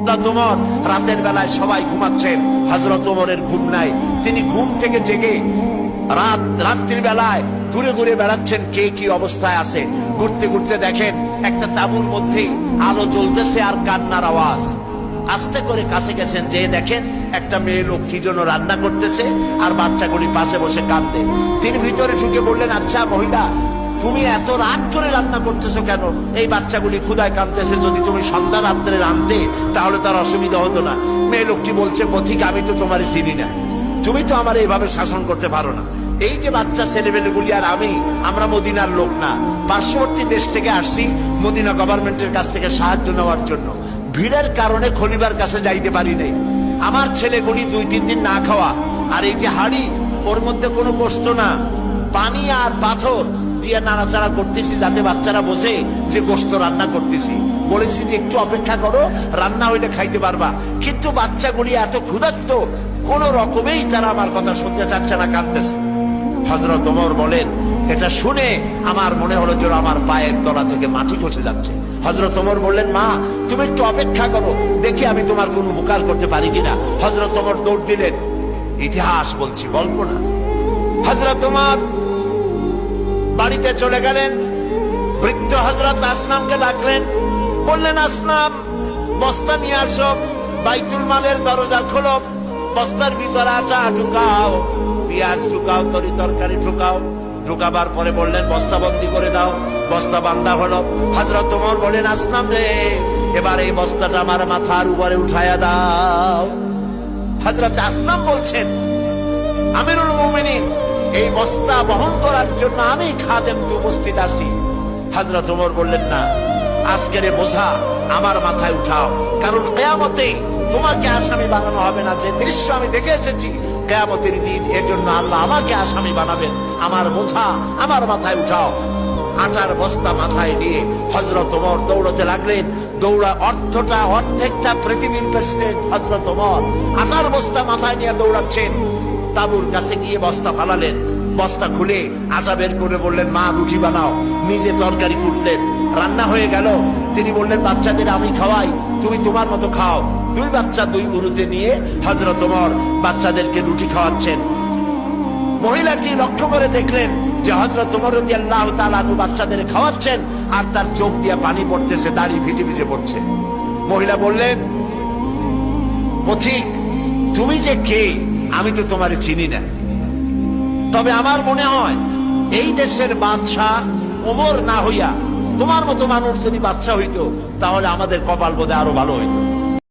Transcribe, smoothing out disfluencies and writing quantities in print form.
ওমর রাতের বেলায় সবাই ঘুমাচ্ছেন, হযরত ওমরের ঘুম নাই। তিনি ঘুম থেকে জেগে রাত্রির বেলায় ঘুরে ঘুরে বেড়াচ্ছেন কে কি অবস্থায় আছে। ঘুরতে ঘুরতে দেখেন একটা তাঁবুর মধ্যে আলো জ্বলতেছে আর কান্নার আওয়াজ। আস্তে করে কাছে গেছেন, যে দেখেন একটা মেয়ে লোক কি জন্য রান্না করতেছে আর বাচ্চাগুলি পাশে বসে কাঁদে। তিনি ভিতরে ঢুকে বললেন, আচ্ছা মহিলা, তুমি এত রাত করে রান্না করতেছো কেন? এই বাচ্চাগুলি ক্ষুধায় কাঁদতেছে, যদি তুমি সন্ধ্যা রাত্রে রাঁধতে তাহলে তার অসুবিধা হতো না। মেয়ে লোকটি বলছে, পথিক, আমি তো তোমার চিনি না, তুমি তো আমার এইভাবে শাসন করতে পারো না। এই যে বাচ্চা ছেলেমেয়েগুলি আর আমরা মদিনার লোক না, পার্শ্ববর্তী দেশ থেকে আসছি মদিনা গভর্নমেন্টের কাছ থেকে সাহায্য নেওয়ার জন্য। ভিড়ের কারণে খলিফার কাছে যাইতে পারি নাই। আমার ছেলেগুলি 2-3 দিন না খাওয়া, আর এই যে হাড়ি, ওর মধ্যে কোনো কষ্ট না, পানি আর পাথর দিয়ে নাড়াচাড়া করতেছি যাতে বাচ্চারা বোঝে যে গোশত রান্না করতেছি। বলেছি যে একটু অপেক্ষা করো, রান্না হইলে খাইতে পারবা। কিন্তু বাচ্চাগুলি এত ক্ষুধার্ত, কোন রকমেই তারা আমার কথা শুনতে চাচ্ছে না, কাঁদতেছে। হযরত ওমর বলেন, এটা শুনে আমার মনে হলো যে আমার পায়ের তলা থেকে মাটি খসে যাচ্ছে। হযরত ওমর বললেন, মা তুমি একটু অপেক্ষা করো, দেখি আমি তোমার কোনো উপকার করতে পারি কিনা। হযরত ওমর দৌড় দিলেন। ইতিহাস বলছি, গল্প না। হযরত ওমর বাড়িতে চলে গেলেন। বৃদ্ধ হযরত আসনামকে ডাকলেন, বললেন, আসনাম, বস্তা নিয়ে আসো, বাইতুল মালের দরজা খোলো, বস্তার ভিতরে আটা ঢুকাও, পেঁয়াজ ঢুকাও, তরি তরকারি ঢুকাও। ঢুকাবার পরে বললেন, বস্তা বন্দি করে দাও। বস্তা বান্ধা হলো। হযরত ওমর বলেন, আসনাম রে, এবার এই বস্তাটা আমার মাথার উপরে উঠায়া দাও। হযরত আসনাম বলছেন, আমিরুল মুমিনিন, এই বস্তা বহন করার জন্য আমি খাদেম তো উপস্থিত আছি। হযরত ওমর বললেন, না, আজকের বোঝা আমার মাথায় উঠাও, কারণ কিয়ামতে তোমাকে আসামি বানানো হবে না। যে দৃশ্য আমি দেখে এসেছি কিয়ামতের দিন, এর জন্য আল্লাহ আমাকে আসামি বানাবেন। আমার বোঝা আমার মাথায় উঠাও। আটার বস্তা মাথায় নিয়ে হযরত ওমর দৌড়তে লাগলেন। অর্ধেকটা পৃথিবীর প্রেসিডেন্ট হযরত ওমর আটার বস্তা মাথায় নিয়ে দৌড়াচ্ছেন। তাঁবুর কাছে গিয়ে বস্তা ফালালেন। বস্তা খুলে আটা বের করে বললেন, মা রুটি বানাও। নিজে তরকারি কুটলেন, রান্না হয়ে গেল। তিনি বললেন, বাচ্চাদের আমি খাওয়াই, তুমি তোমার মতো খাও। 2 বাচ্চা 2 উরুতে নিয়ে হযরত ওমর বাচ্চাদেরকে রুটি খাওয়াচ্ছেন। মহিলাটি লক্ষ্য করে দেখলেন যে হযরত ওমর রাদিয়াল্লাহু তাআলা আনহু বাচ্চাদের খাওয়াচ্ছেন আর তার চোখ দিয়ে পানি পড়তেছে, দাড়ি ভিজে ভিজে পড়ছে। মহিলা বললেন, পথিক, তুমি যে কে আমি তো তোমারে চিনি না, তবে আমার মনে হয় এই দেশের বাদশাহ ওমর না হইয়া তোমার মতো মানুষ যদি বাদশাহ হইতো তাহলে আমাদের কপাল বোধহয় আরো ভালো হইতো।